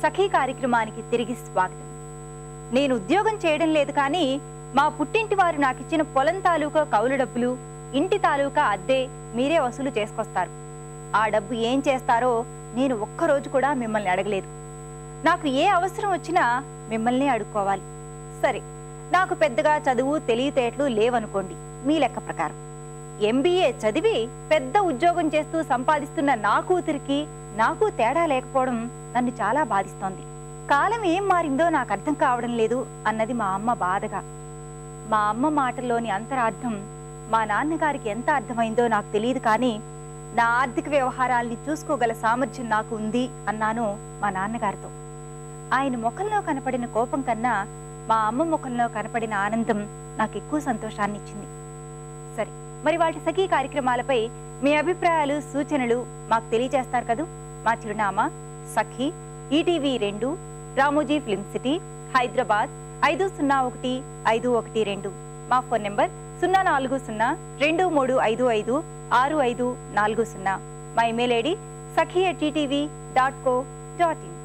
సఖీ కార్యక్రమానికి తిరిగి స్వాగతం. నేను ఉద్యోగం చేయడం లేదు కానీ మా పుట్టింటి వారు నాకు ఇచ్చిన పొలం తాలూకా కౌలు డబ్బులు, ఇంటి తాలూకా అద్దె మీరే వసూలు చేసుకొస్తారు. ఆ డబ్బు ఏం చేస్తారో నేను ఒక్కరోజు కూడా మిమ్మల్ని అడగలేదు. నాకు ఏ అవసరం వచ్చినా మిమ్మల్ని అడుక్కోవాలి. సరే, నాకు పెద్దగా చదువు తెలివితేటలు లేవనుకోండి. మీ లెక్క ప్రకారం MBA చదివి పెద్ద ఉద్యోగం చేస్తూ సంపాదిస్తున్న నా కూతురికి నాకు తేడా లేకపోవడం నన్ను చాలా బాధిస్తోంది. కాలం ఏం మారిందో నాకు అర్థం కావడం లేదు అన్నది మా అమ్మ బాధగా. మా అమ్మ మాటల్లోని అంతరార్థం మా నాన్నగారికి ఎంత అర్థమైందో నాకు తెలియదు, కానీ నా ఆర్థిక వ్యవహారాల్ని చూసుకోగల సామర్థ్యం నాకు ఉంది అన్నాను మా నాన్నగారితో. ఆయన ముఖంలో కనపడిన కోపం కన్నా మా అమ్మ ముఖంలో కనపడిన ఆనందం నాకు ఎక్కువ సంతోషాన్ని ఇచ్చింది. సరే, మరి వాటి సఖీ కార్యక్రమాలపై మీ అభిప్రాయాలు, సూచనలు మాకు తెలియజేస్తారు కదూ. మా చిరునామా సఖీ, ETV 2, Ramoji film city, Hyderabad 501512. మా ఫోన్ నెంబర్ 04023556540. మా ఇమెయిల్ ఐడి sakhi@ettv.co.in.